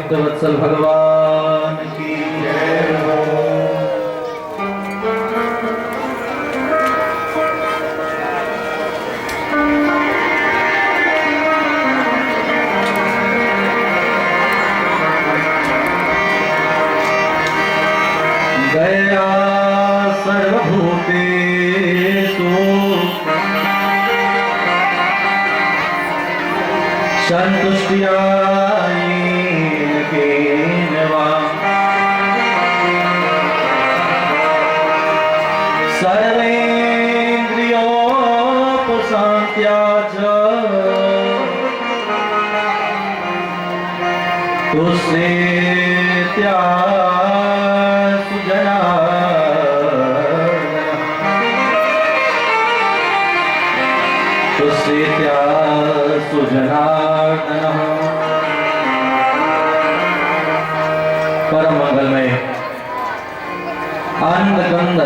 भक्तवत्सल भगवान की जय हो। दया सर्वभूतेषु संतुष्टिया येन वा सर्वेन्द्रियोपशान्त्या च तुष्टित्या सुजनार्दनः। परम मंगलमय आनंद कंद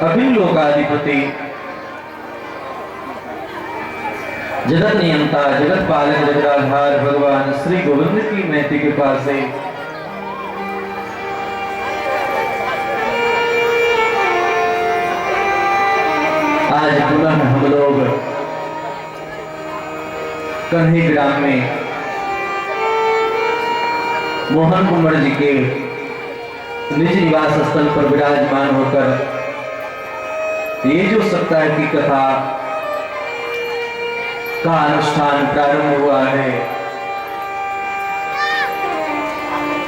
अभिलोकाधिपति जगत नियंता जगत पालक जगदाधार भगवान श्री गोविंद की महती कृपा से आज पुनः हम लोग कन्ही ग्राम में मोहन कुंवर जी के निज निवास स्थल पर विराजमान होकर ये जो सप्ताह की कथा का अनुष्ठान प्रारंभ हुआ है,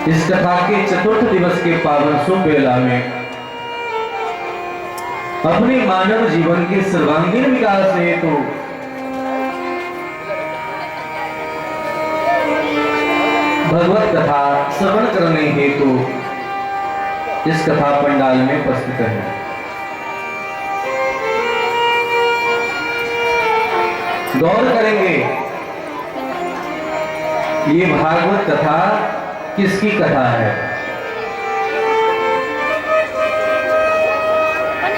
इस कथा के चतुर्थ दिवस के पावन शुभ बेला में अपने मानव जीवन के सर्वांगीण विकास हेतु भगवत कथा श्रवण करने हेतु इस कथा पंडाल में उपस्थित है। गौर करेंगे ये भागवत कथा किसकी कथा है।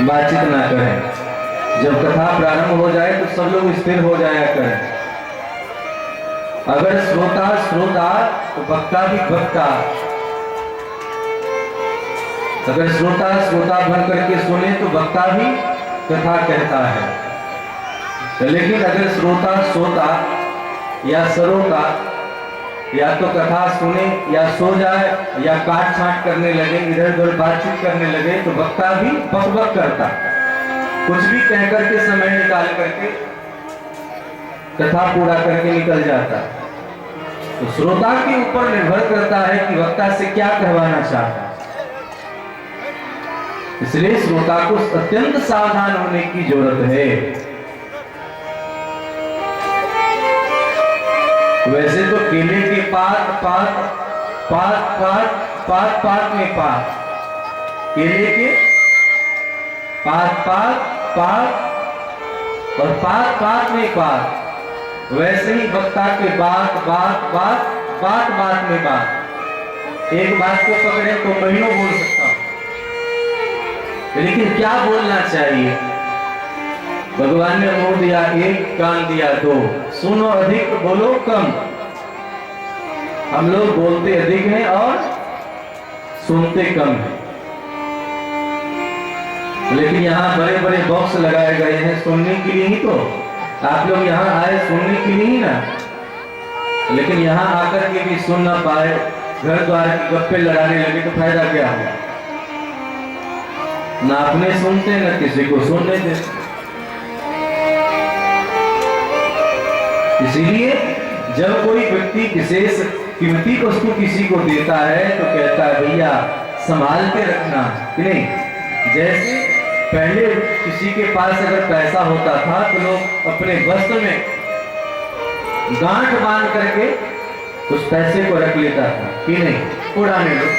बातचीत ना करें, जब कथा प्रारंभ हो जाए तो सब लोग स्थिर हो जाया करें। अगर श्रोता श्रोता तो वक्ता भी वक्ता, अगर श्रोता श्रोता बन करके सुने तो वक्ता भी कथा कहता है। लेकिन अगर श्रोता श्रोता या सरोता या तो कथा सुने या सो जाए या काट छाट करने लगे, इधर उधर बातचीत करने लगे तो वक्ता भी बकबक करता, कुछ भी कह करके समय निकाल करके कथा पूरा करके निकल जाता। तो श्रोता के ऊपर निर्भर करता है कि वक्ता से क्या कहवाना चाहता है। इसलिए श्रोता को अत्यंत सावधान होने की जरूरत है। वैसे तो केले के पात पात पात पात पात पात में पात, केले के पात पात पात और पात पात में पात, वैसे ही वक्ता के बात बात बात बात बात में बात। एक बात को पकड़े तो महीनों बोल सकता हूं, लेकिन क्या बोलना चाहिए। भगवान ने मुंह दिया एक, कान दिया दो, सुनो अधिक बोलो कम। हम लोग बोलते अधिक हैं और सुनते कम हैं। लेकिन यहाँ बड़े बड़े बॉक्स लगाए गए हैं सुनने के लिए ही, तो आप लोग यहाँ आए सुनने के लिए ही ना। लेकिन यहाँ आकर के भी सुन ना पाए, घर द्वार की गप्पे लड़ाने लगे तो फायदा क्या होगा। ना अपने सुनते ना किसी को सुनने देते। इसीलिए जब कोई व्यक्ति विशेष कीमती वस्तु किसी को देता है तो कहता है भैया संभाल के रखना, कि नहीं। जैसे पहले किसी के पास अगर पैसा होता था तो लोग अपने वस्त्र में गांठ बांध करके उस पैसे को रख लेता था, कि नहीं। पुराने लोग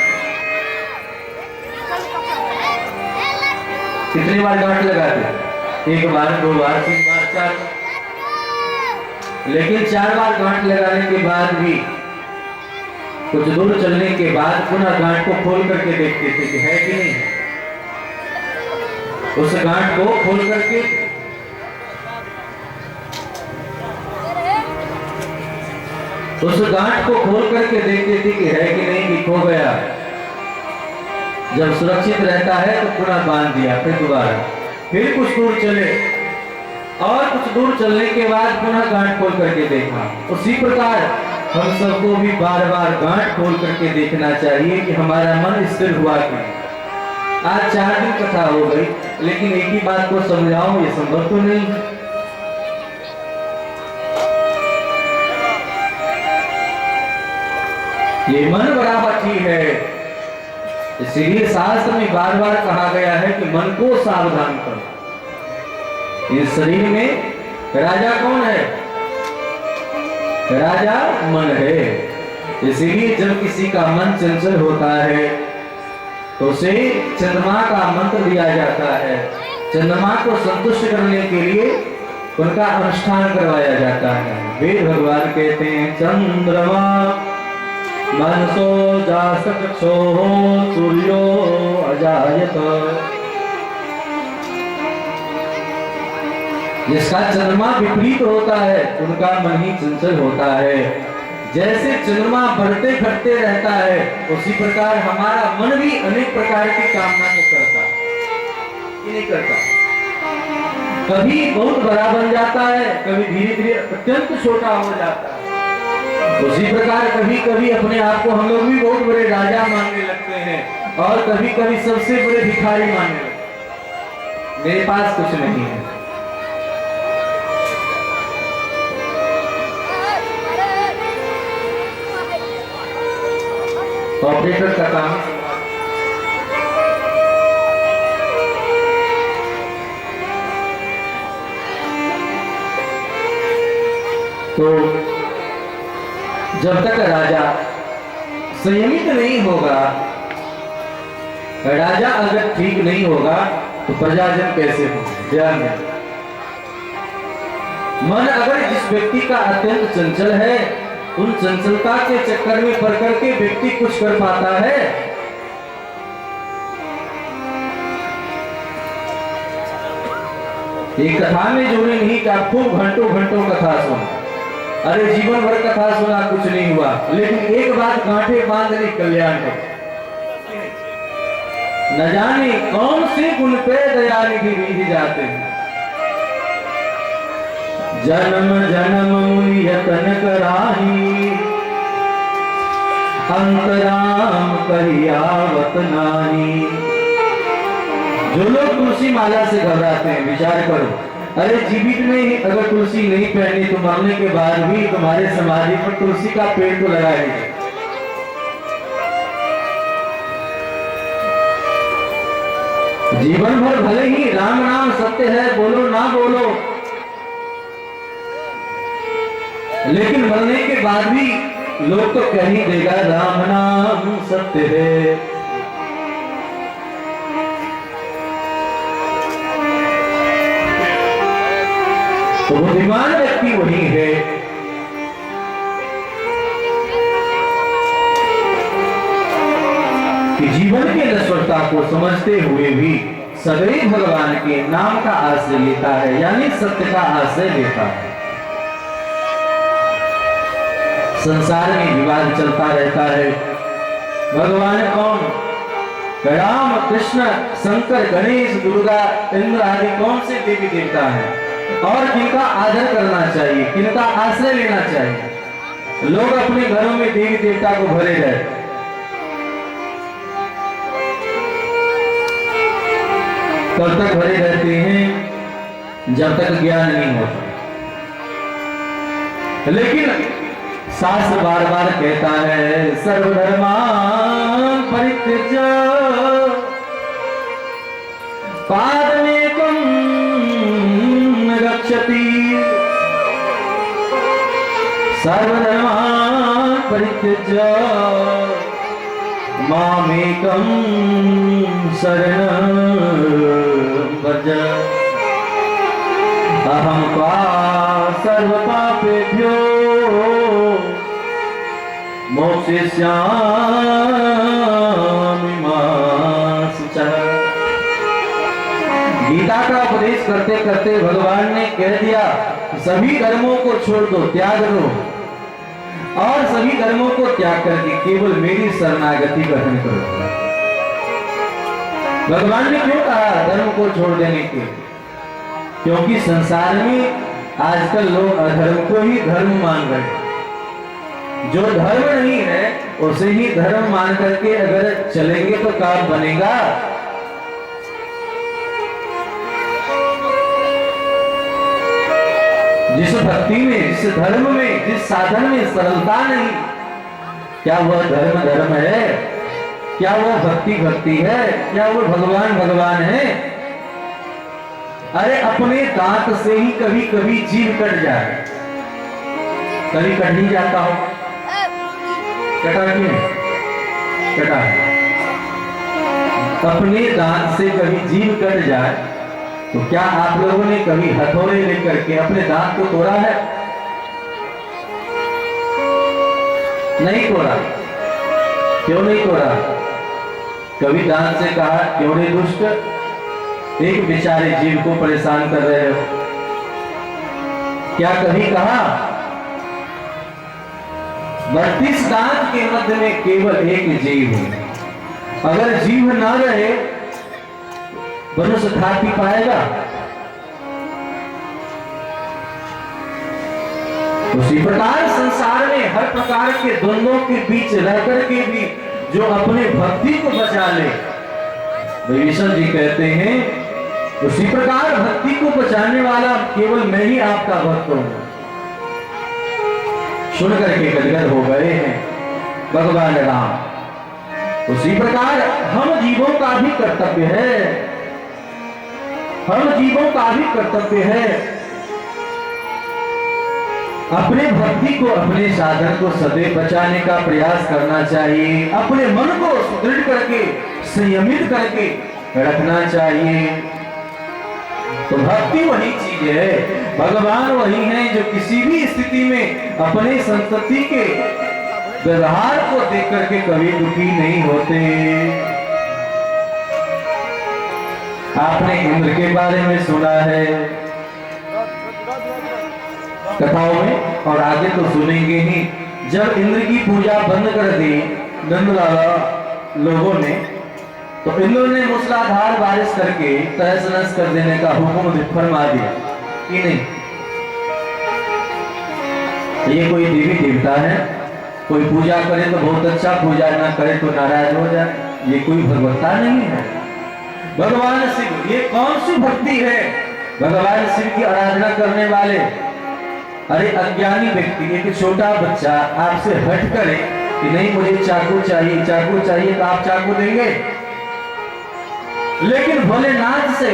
कितनी बार गांठ लगाते, एक बार, दो बार, तीन बार, चार। लेकिन 4 बार गांठ लगाने के बाद भी कुछ दूर चलने के बाद पुनः गांठ को खोल करके देखते थे कि है कि नहीं। उस गांठ को खोल करके उस गांठ को खोल करके देखती थी कि है कि नहीं, कि खो गया। जब सुरक्षित रहता है तो पुनः बांध दिया, फिर दोबारा, फिर कुछ दूर चले और कुछ दूर चलने के बाद पुनः गांठ खोल करके देखा। उसी प्रकार हम सबको भी बार बार गांठ खोल करके देखना चाहिए कि हमारा मन स्थिर हुआ कि आज 4 दिन कथा हो गई, लेकिन एक ही बात को समझाऊं ये संभव तो नहीं। ये मन बड़ा बाकी है, इसीलिए शास्त्र में बार बार कहा गया है कि मन को सावधान करो। इस शरीर में राजा कौन है? राजा मन है। इसीलिए जब किसी का मन चंचल होता है तो उसे चंद्रमा का मंत्र दिया जाता है। चंद्रमा को संतुष्ट करने के लिए उनका अनुष्ठान करवाया जाता है। वेद भगवान कहते हैं चंद्रमा मनसो जासचक्षो सूर्यो अजायत। जिसका चंद्रमा विपरीत होता है उनका मन ही चंचल होता है। जैसे चंद्रमा बढ़ते घटते रहता है उसी प्रकार हमारा मन भी अनेक प्रकार की कामना को करता है, नहीं करता। कभी बहुत बड़ा बन जाता है, कभी धीरे धीरे अत्यंत छोटा हो जाता है। उसी प्रकार कभी कभी अपने आप को हम लोग भी बहुत बड़े राजा मानने लगते हैं और कभी कभी सबसे बड़े भिखारी मानने लगते हैं। मेरे पास कुछ नहीं है। ऑपरेटर का काम तो जब तक राजा संयमित नहीं होगा, राजा अगर ठीक नहीं होगा तो प्रजाजन कैसे होंगे? ध्यान दें। मन अगर जिस व्यक्ति का अत्यंत चंचल है, उन चंचलता के चक्कर में पड़ करके व्यक्ति कुछ कर पाता है? एक कथा में जो नहीं कि आप खूब घंटों घंटों कथा सुना, अरे जीवन भर कथा सुना कुछ नहीं हुआ, लेकिन एक बात गांठे बांध ली कल्याण हो। न जाने कौन से गुण पे दयानिधि बीज जाते हैं। जन्म जन्म मुनि यतन कराही, अंतराम कहियावत नानी। जो लोग तुलसी माला से घबराते हैं, विचार करो, अरे जीवित में ही अगर तुलसी नहीं पहनी तो मरने के बाद भी तुम्हारे समाधि पर तुलसी का पेड़ तो लगा लीजिए। जीवन भर भले ही राम नाम सत्य है, बोलो ना बोलो, लेकिन मरने के बाद भी लोग तो कह ही देगा राम नाम सत्य है। तो बुद्धिमान व्यक्ति वही है कि जीवन के नश्वरता को समझते हुए भी सदैव भगवान के नाम का आश्रय लेता है, यानी सत्य का आश्रय लेता है। संसार में विवाद चलता रहता है। भगवान कौन? राम कृष्ण शंकर गणेश दुर्गा इंद्र आदि कौन से देवी देवता हैं और किनका आदर करना चाहिए, किनका आश्रय लेना चाहिए? लोग अपने घरों में देवी देवता को भरे रहते, तब तक भरे रहते हैं जब तक ज्ञान नहीं होता। लेकिन शास्त्र बार बार कहता है सर्वधर्मान परित्यज्य पादमेकं रक्षति। सर्वधर्मान परित्यज्य मामेकं शरणं व्रज। अहं त्वा सर्वपापेभ्यो मोक्षयिष्यामि मा शुचः। गीता का उपदेश करते करते भगवान ने कह दिया सभी धर्मों को छोड़ दो, त्याग दो, और सभी धर्मों को त्याग करके केवल मेरी शरणागति ग्रहण करो। भगवान ने क्यों कहा धर्म को छोड़ देने के? क्योंकि संसार में आजकल लोग अधर्म को ही धर्म मान रहे हैं। जो धर्म नहीं है उसे ही धर्म मान करके अगर चलेंगे तो काम बनेगा? जिस भक्ति में, जिस धर्म में, जिस साधन में सरलता नहीं, क्या वह धर्म है? क्या वह भक्ति है? क्या वह भगवान है? अरे अपने दांत से ही कभी कभी जीभ कट जाए, कभी कट नहीं जाता हो, कटा क्यों? कटा अपने दांत से कभी जीभ कट जाए तो क्या आप लोगों ने कभी हथौड़े लेकर के अपने दांत को तोड़ा है? नहीं तोड़ा। क्यों नहीं तोड़ा? कभी दांत से कहा क्यों रे दुष्ट, एक बेचारे जीव को परेशान कर रहे हो? क्या कभी कहा? 32 दांत के मध्य में केवल एक जीव है। अगर जीव ना रहे मनुष्य खा पी पाएगा? उसी प्रकार संसार में हर प्रकार के द्वंद्वों के बीच रह करके भी जो अपने भक्ति को बचा ले, विभीषण जी कहते हैं उसी प्रकार भक्ति को बचाने वाला केवल मैं ही आपका भक्त हूं। सुन करके गदगद हो गए हैं भगवान राम। उसी प्रकार हम जीवों का भी कर्तव्य है, हम जीवों का भी कर्तव्य है अपने भक्ति को, अपने साधन को सदैव बचाने का प्रयास करना चाहिए। अपने मन को सुदृढ़ करके, संयमित करके रखना चाहिए। तो भक्ति वही चीज है, भगवान वही है जो किसी भी स्थिति में अपने संतति के व्यवहार को देख करके कभी दुखी नहीं होते। आपने इंद्र के बारे में सुना है कथाओं में, और आगे तो सुनेंगे ही। जब इंद्र की पूजा बंद कर दी नंदलाला लोगों ने, तो इंद्र ने मूसलाधार बारिश करके तहस नहस कर देने का हुक्म फरमा दिया कि नहीं, ये कोई देवी देवता है, कोई पूजा करे तो बहुत अच्छा, पूजा ना करे तो नाराज हो जाए, ये कोई भगवत्ता नहीं है। भगवान शिव, ये कौन सी भक्ति है? भगवान शिव की आराधना करने वाले, अरे अज्ञानी व्यक्ति, एक छोटा बच्चा आपसे हट करे कि नहीं मुझे चाकू चाहिए, चाकू चाहिए, तो आप चाकू देंगे? लेकिन भोलेनाथ से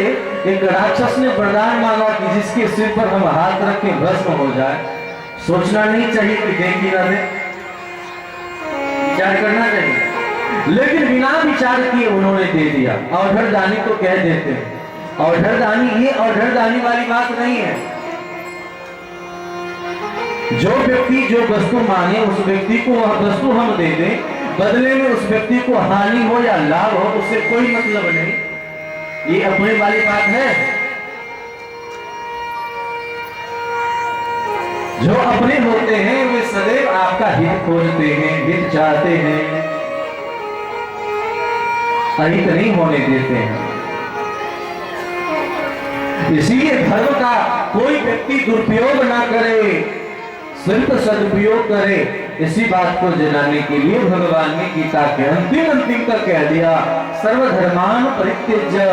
एक राक्षस ने वरदान मांगा कि जिसके सिर पर हम हाथ रखें भस्म हो जाए। सोचना नहीं चाहिए कि देंगी ना दे, विचार करना चाहिए। लेकिन बिना विचार किए उन्होंने दे दिया। औढ़रदानी तो कह देते हैं, औढ़रदानी, ये औढ़रदानी वाली बात नहीं है। जो व्यक्ति जो वस्तु मांगे उस व्यक्ति को वह वस्तु हम दे दें, बदले में उस व्यक्ति को हानि हो या लाभ हो उससे कोई मतलब नहीं, ये अपने वाली बात है। जो अपने होते हैं वे सदैव आपका हित खोजते हैं, हित चाहते हैं, अहित नहीं होने देते हैं। इसीलिए धर्म का कोई व्यक्ति दुरुपयोग ना करे, सिर्फ सदुपयोग करे। इसी बात को जनाने के लिए भगवान ने गीता के अंतिम तक कह दिया, सर्वधर्मान परित्यज्य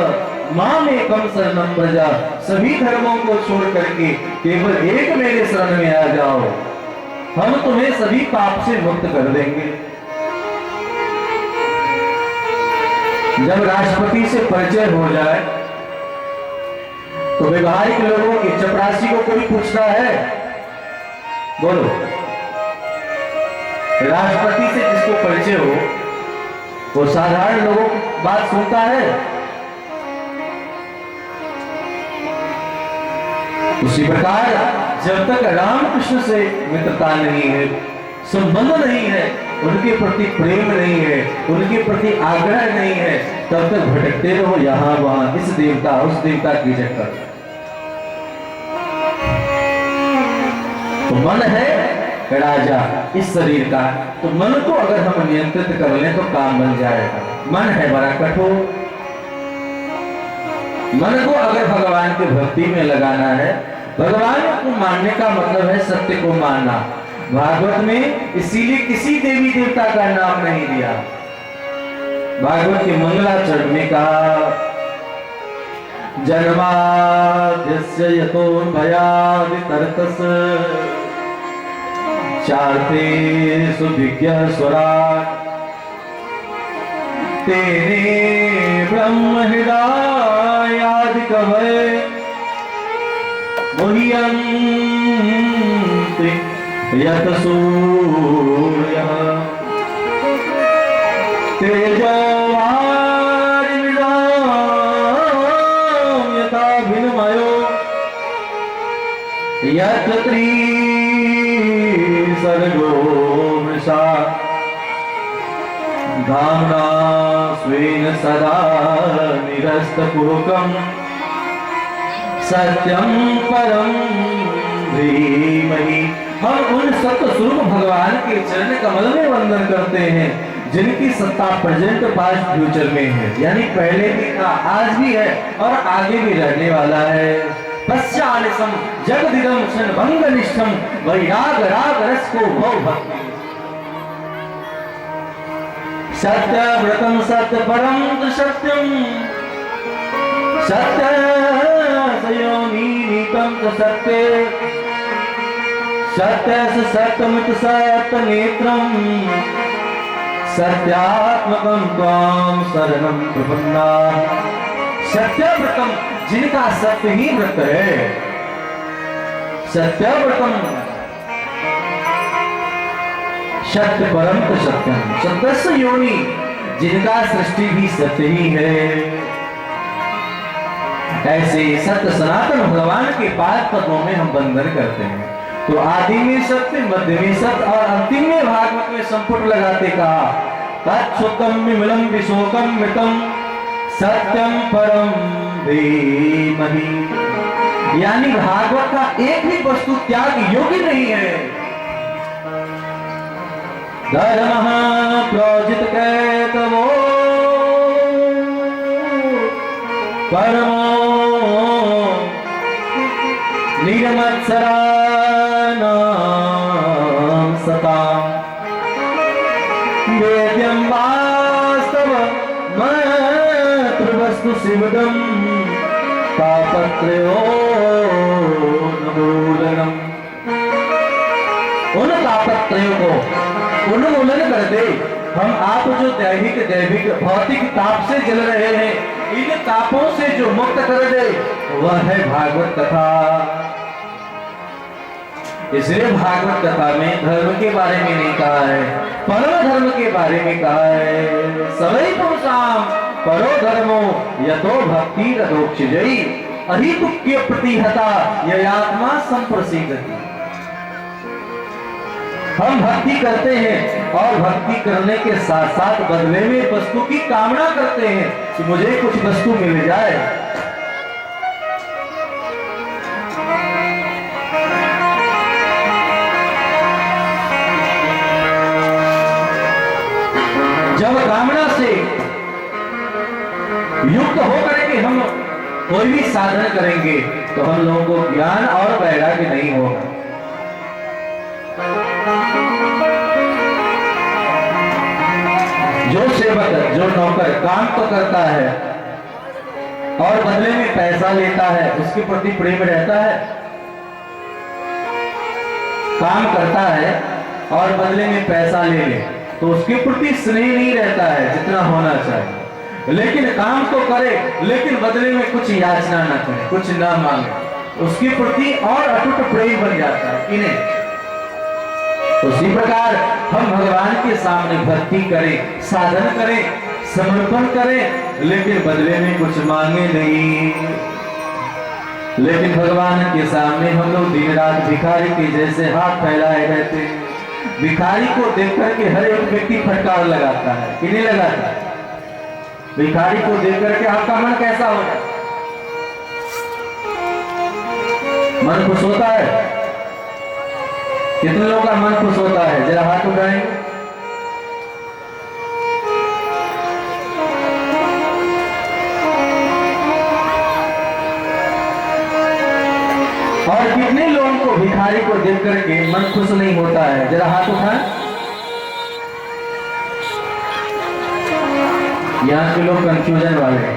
माम एकम शरणं व्रज। सभी धर्मों को छोड़ करके केवल एक मेरे शरण में आ जाओ, हम तुम्हें सभी पाप से मुक्त कर देंगे। जब राष्ट्रपति से परिचय हो जाए तो व्यवहारिक लोगों की, चपरासी को कोई पूछता है, बोलो, राष्ट्रपति से जिसको परिचय हो वो साधारण लोगों की बात सुनता है? उसी प्रकार जब तक रामकृष्ण से मित्रता नहीं है, संबंध नहीं है, उनके प्रति प्रेम नहीं है, उनके प्रति आग्रह नहीं है, तब तक भटकते रहो यहां वहां, इस देवता उस देवता की चक्कर। तो मन है राजा इस शरीर का। तो मन को अगर हम नियंत्रित कर लें तो काम बन जाएगा। मन है बड़ा कठोर, मन को अगर भगवान की भक्ति में लगाना है, भगवान को मानने का मतलब है सत्य को मानना। भागवत में इसीलिए किसी देवी देवता का नाम नहीं दिया। भागवत के मंगलाचरण में कहा जन्माद्यस्य यतोन्भयादितरतस् चार्तेषु विज्ञस्वराट् तेने ब्रह्महृदायादिकवये मुह्यन्ति यत् सूर्यः तेजो वारिमृदां यथा विनिमयो यत् त्रिसर्गो मृषा धाम्ना स्वेन सदा निरस्तकुहकम् सत्यं परं धीमहि। हम उन सत्य स्वरूप भगवान के चरण कमल में वंदन करते हैं जिनकी सत्ता प्रेजेंट पास्ट फ्यूचर में है, यानी पहले भी था, आज भी है और आगे भी रहने वाला है। पश्चानिसम जगदिदं क्षणभंग निष्ठम वैराग राग रस को भव भक्ति सत्य व्रतम सत्य परम सत्यम सत्य सयोनीतम सत्य सत्य सत्यमित सत्य नेत्रम सत्यात्मकं त्वां शरणं प्रपन्ना। सत्यव्रतम जिनका सत्य ही व्रत है, सत्यव्रतम सत्य परम सत्यम सत्य योनि जिनका सृष्टि भी सत्य ही है। ऐसे सत्य सनातन भगवान के पाद पद्मों में हम वंदन करते हैं। तो आदि में सत्य, मध्य में सत्य और अंतिम में भागवत में संपुट लगाते कहा तत्सुतम विमलम विशोकम मृतम सत्यम परम धीमहि। यानी भागवत का एक भी वस्तु त्याग योग्य नहीं है। धर्म प्रोजित कैतवो परमो निर्मत्सराणां सतां वेद्यं वास्तव मातृवस्तु शिवदं तापत्रयोन्मूलनम्। उन तापत्रयों को उन्मूलन कर दे। हम आप जो दैविक भौतिक ताप से जल रहे हैं, इन तापों से जो मुक्त कर दे वह है भागवत कथा। इसलिए भागवत कथा में धर्म के बारे में नहीं कहा है, परम धर्म के बारे में कहा है। सवै पुरुषां परो धर्मो यतो भक्ति रदोक्षजयी अहितुक्य प्रतिहता ययात्मा संप्रसिद्धति। हम भक्ति करते हैं और भक्ति करने के साथ साथ बदले में वस्तु की कामना करते हैं कि मुझे कुछ वस्तु मिल जाए। जब कामना से युक्त होकर के हम कोई भी साधन करेंगे तो हम लोगों को ज्ञान और वैराग्य नहीं होगा। जो सेवक, जो नौकर काम तो करता है और बदले में पैसा लेता है, उसके प्रति प्रेम रहता है। काम करता है और बदले में पैसा ले ले तो उसके प्रति स्नेह नहीं रहता है जितना होना चाहिए। लेकिन काम तो करे लेकिन बदले में कुछ याचना ना करे, कुछ ना मांगे, उसके प्रति और अटूट प्रेम बन जाता है कि नहीं। उसी प्रकार हम भगवान के सामने भक्ति करें, साधन करें, समर्पण करें, लेकिन बदले में कुछ मांगे नहीं। लेकिन भगवान के सामने हम लोग दिन रात भिखारी के जैसे हाथ फैलाए रहते हैं। भिखारी को देख करके हर एक व्यक्ति फटकार लगाता है कि नहीं लगाता? भिखारी को देख करके आपका मन कैसा हो जाता है? मन खुश होता है? कितने लोगों का मन खुश होता है, जरा हाथ उठाएं। और कितने लोगों को भिखारी को देख करके मन खुश नहीं होता है, जरा हाथ उठाएं। यहां के लोग कंफ्यूजन वाले हैं।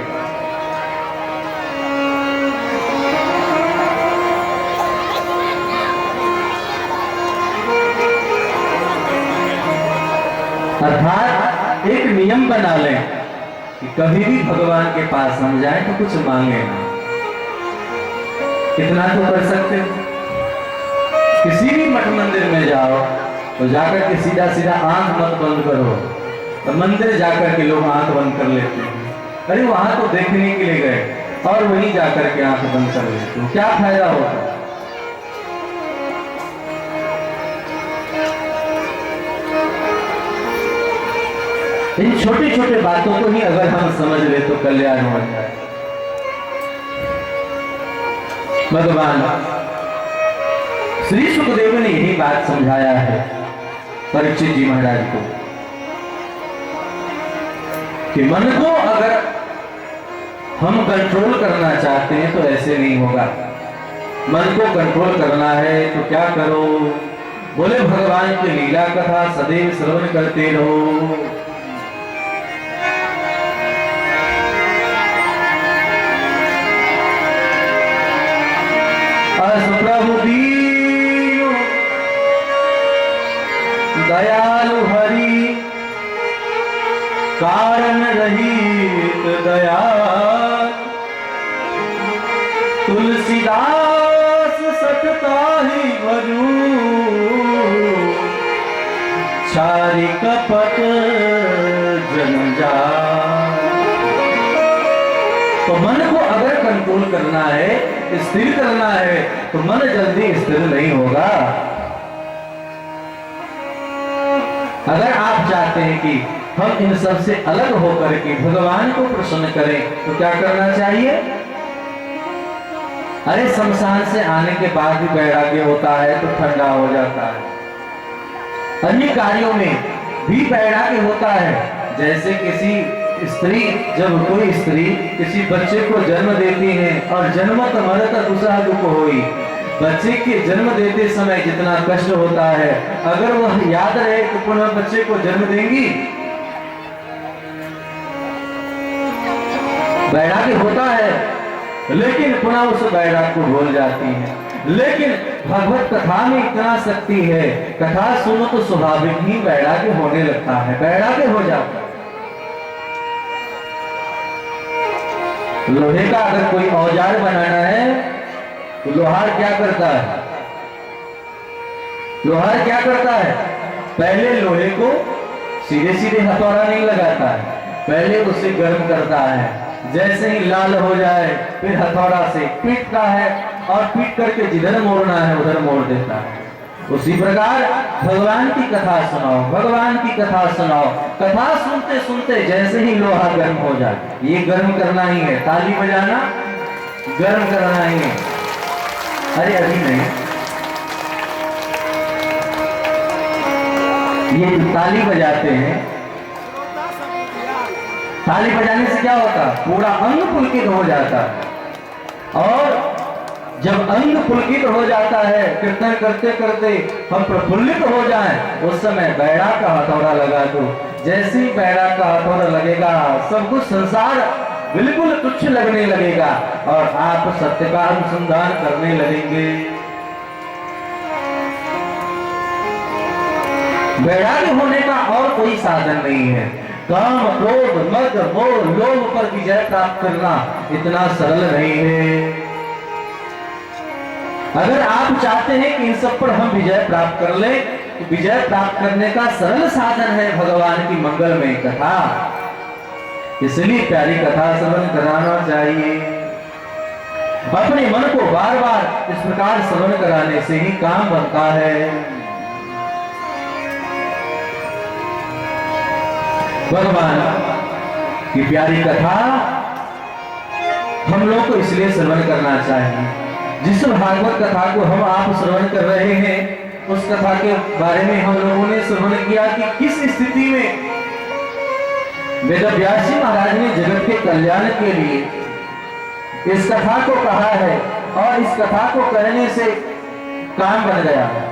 अर्थात एक नियम बना लें कि कभी भी भगवान के पास हम जाएं तो कुछ मांगे ना। कितना तो कर सकते हो, किसी भी मठ मंदिर में जाओ तो जाकर के सीधा सीधा आंख मत बंद करो, तो मंदिर जाकर के लोग आंख बंद कर लेते हैं। अरे वहां तो देखने के लिए गए और वहीं जाकर के आंख बंद कर लेते हो, क्या फायदा होगा। इन छोटी छोटी बातों को ही अगर हम समझ ले तो कल्याण हो जाए। भगवान श्री सुखदेव ने यही बात समझाया है परीक्षित जी महाराज को कि मन को अगर हम कंट्रोल करना चाहते हैं तो ऐसे नहीं होगा। मन को कंट्रोल करना है तो क्या करो, बोले भगवान की लीला कथा सदैव श्रवण करते रहो। प्रभु दीन दयालु हरि कारण रहित दया, तुलसीदास सतताहि भजू चारि कपट जन जा। तो मन को अगर कंट्रोल करना है, स्थिर करना है, तो मन जल्दी स्थिर नहीं होगा। अगर आप चाहते हैं कि हम इन सब से अलग होकर के भगवान को प्रसन्न करें तो क्या करना चाहिए। अरे शमशान से आने के बाद भी वैराग्य होता है तो ठंडा हो जाता है। अन्य कार्यों में भी वैराग्य होता है। जैसे किसी स्त्री, जब कोई स्त्री किसी बच्चे को जन्म देती है और जन्मत मरत दूसरा दुख होई, बच्चे के जन्म देते समय जितना कष्ट होता है अगर वह याद रहे तो पुनः बच्चे को जन्म देंगी। वैराग्य होता है लेकिन पुनः उस वैराग्य को भूल जाती है। लेकिन भगवत कथा में इतना शक्ति है, कथा सुनो तो स्वाभाविक ही वैराग्य होने लगता है, वैराग्य हो जाता है। लोहे का अगर कोई औजार बनाना है तो लोहार क्या करता है, लोहार क्या करता है, पहले लोहे को सीधे सीधे हथौड़ा नहीं लगाता है, पहले उसे गर्म करता है। जैसे ही लाल हो जाए फिर हथौड़ा से पीटता है और पीट करके जिधर मोड़ना है उधर मोड़ देता है। उसी प्रकार भगवान की कथा सुनाओ, भगवान की कथा सुनाओ। कथा सुनते सुनते जैसे ही लोहा गर्म हो जाए, ये गर्म करना ही है, ताली बजाना गर्म करना ही है। अरे अभी नहीं, ये ताली बजाते हैं, ताली बजाने से क्या होता, पूरा अंग पुलकित हो जाता है। और जब अंग पुलकित हो जाता है, कीर्तन करते करते हम प्रफुल्लित हो जाएं, उस समय बैरा का हथौड़ा लगा दो। जैसे ही बैरा का हथौड़ा लगेगा सब कुछ संसार बिल्कुल तुच्छ लगने लगेगा और आप सत्य का अनुसंधान करने लगेंगे। वैराग्य होने का और कोई साधन नहीं है। काम, क्रोध, मद, मोह, लोभ पर विजय प्राप्त करना इतना सरल नहीं है। अगर आप चाहते हैं कि इन सब पर हम विजय प्राप्त कर ले, तो विजय प्राप्त करने का सरल साधन है भगवान की मंगलमय कथा। इसलिए प्यारी कथा श्रवण कराना चाहिए। अपने मन को बार बार इस प्रकार श्रवण कराने से ही काम बनता है। भगवान की प्यारी कथा हम लोग को इसलिए श्रवण करना चाहिए। जिस भागवत कथा को हम आप श्रवण कर रहे हैं उस कथा के बारे में हम लोगों ने श्रवण किया कि किस स्थिति में वेदव्यास जी महाराज ने जगत के कल्याण के लिए इस कथा को कहा है और इस कथा को कहने से काम बन गया है।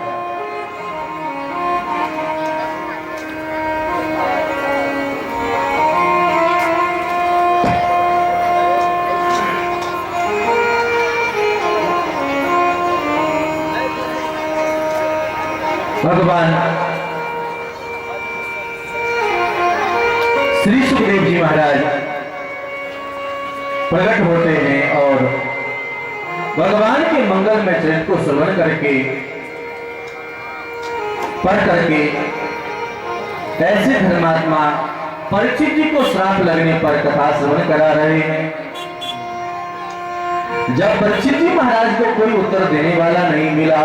भगवान श्री सुखदेव जी महाराज प्रकट होते हैं और भगवान के मंगल में चरित्र को श्रवण करके पढ़ करके ऐसे धर्मात्मा परीक्षित जी को श्राप लगने पर कथा श्रवण करा रहे हैं। जब परीक्षित जी महाराज को कोई उत्तर देने वाला नहीं मिला,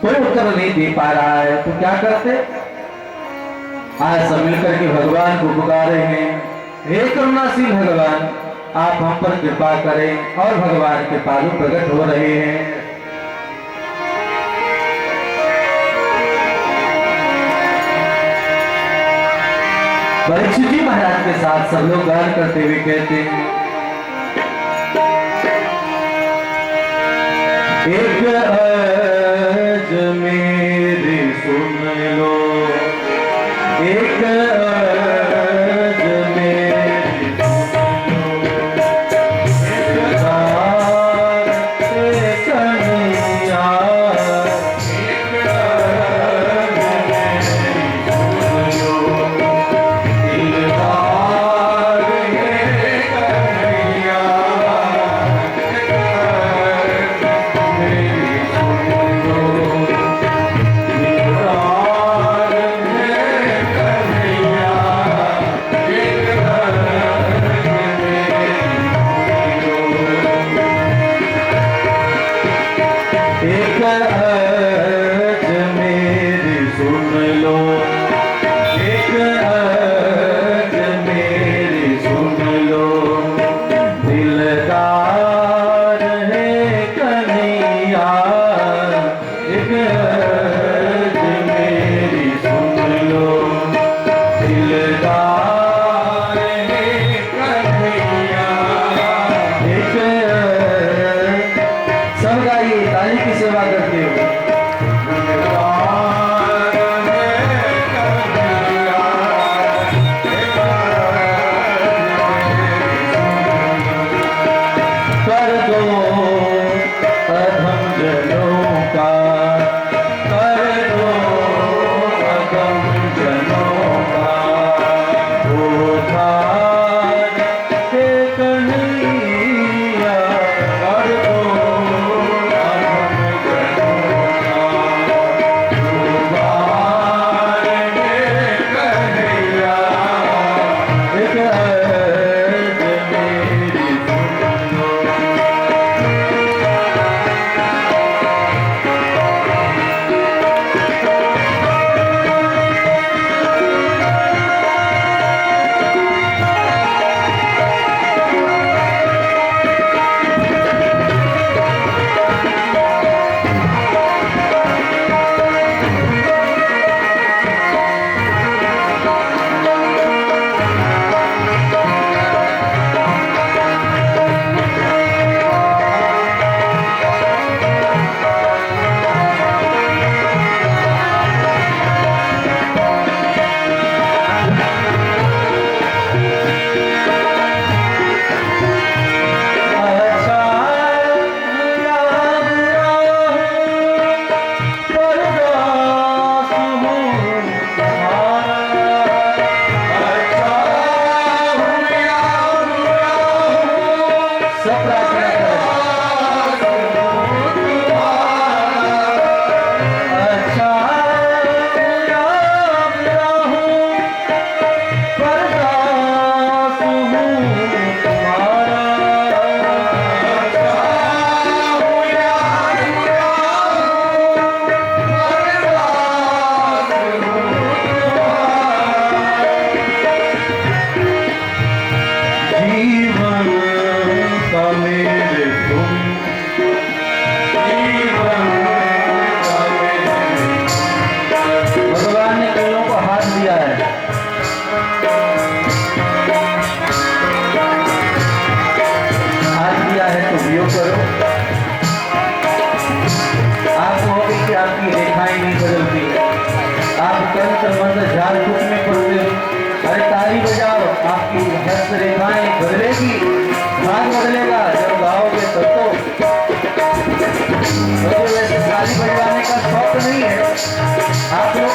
कोई उत्तर नहीं दे पा रहा है, तो क्या करते? आज सब मिलकर के भगवान को पुकारे हैं, हे करुणाशील भगवान, आप हम पर कृपा करें, और भगवान के पादु प्रकट हो रहे हैं। परीक्षित जी महाराज के साथ सब लोग गान करते हुए कहते हैं, एक अर्ज मेरी सुन लो, एक अर्ज मेरी सुन लो, एक दार से कन्हैया, एक अर्ज मेरी सुन लो, दिलदार है कन्हैया, एक अर्ज मेरी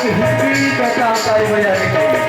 एक हिस्ट्री कहता हूँ ताली बजाने के लिए।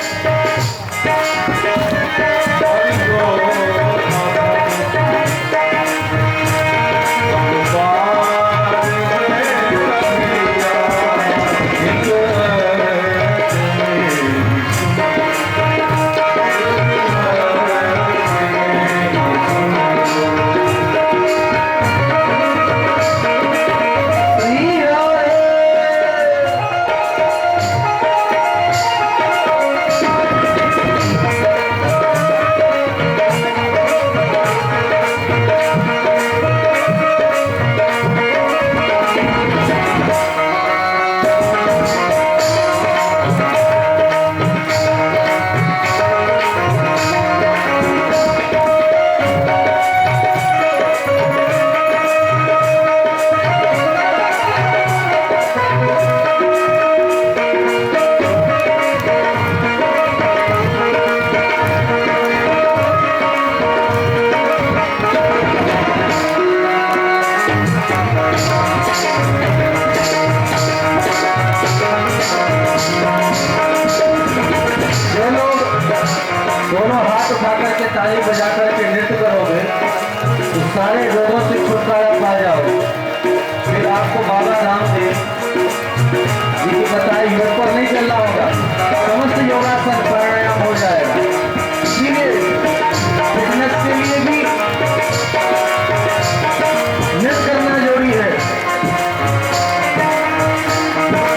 दोनों हाथ उठा करके ताली बजा करके नृत्य करोगे तो सारे रोगों से छुटकारा पा जाओगे। फिर आपको बाबा रामदेव जी की बताए योग पर नहीं चलना होगा, समस्त योगासन प्राणायाम हो जाएगा। इसीलिए फिटनेस के लिए भी नृत्य करना जरूरी है।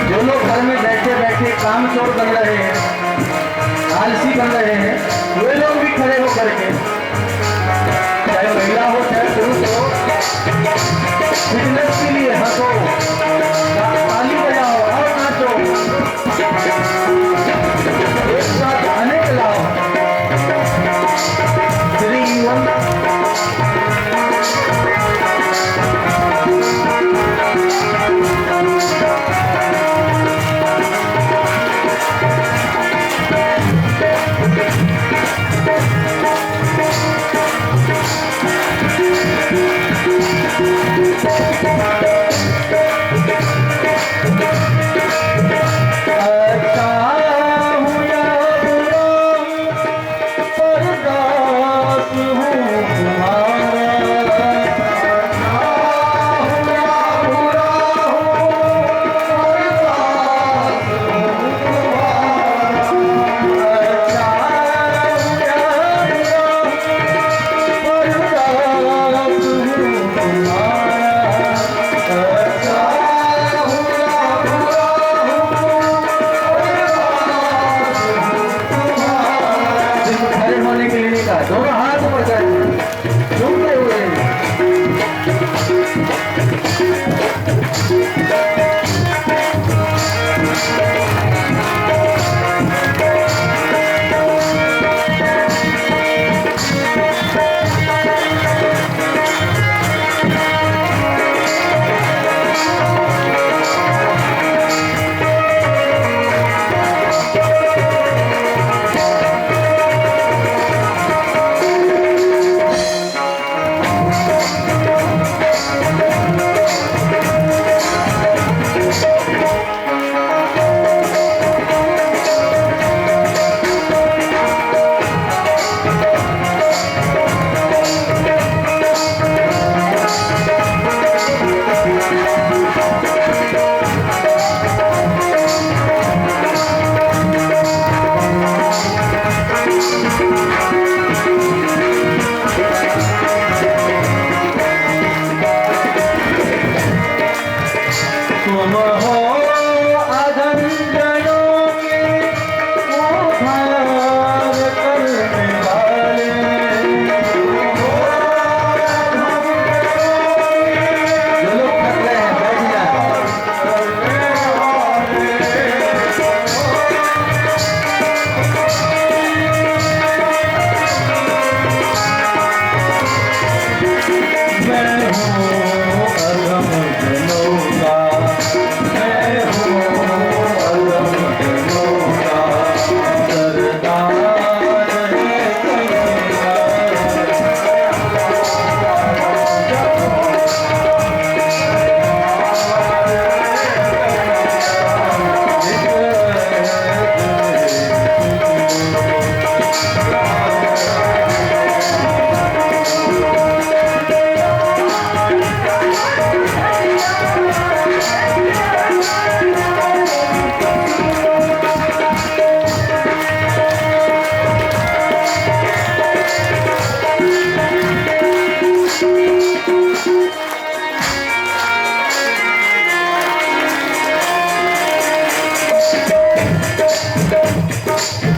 जो लोग घर में बैठे बैठे काम चोर बन रहे हैं, आलसी बन रहे हैं, वे लोग भी खड़े हो करके, चाहे महिला हो चाहे पुरुष हो, फिटनेस के लिए हंसो, ताली बजाओ और नाचो, एक साथ गाने चलाओ। 3 1 अच्छा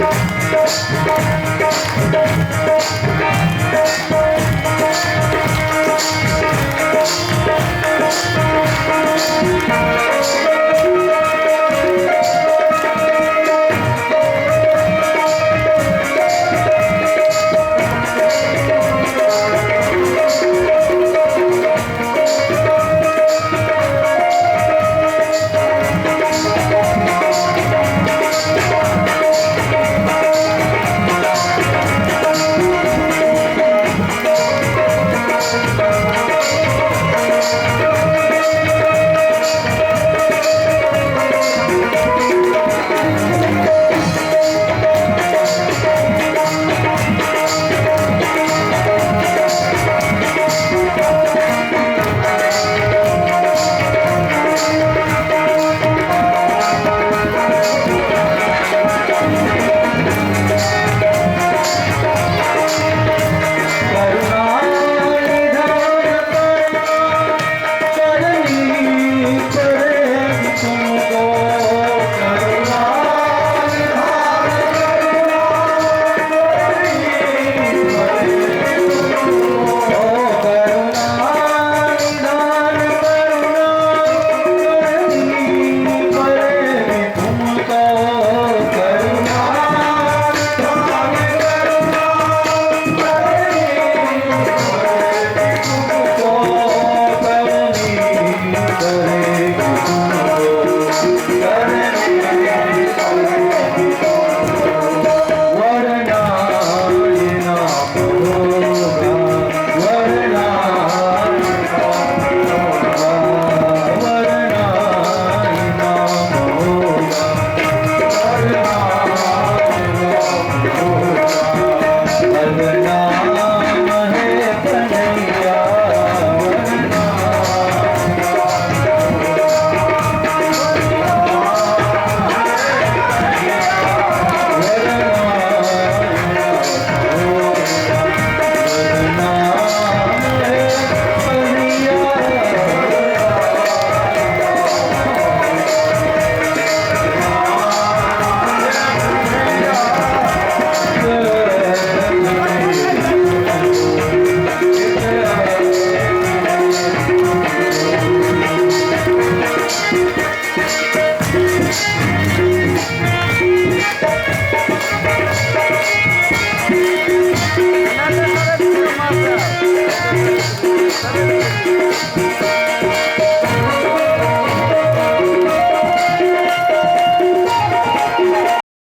Thank you.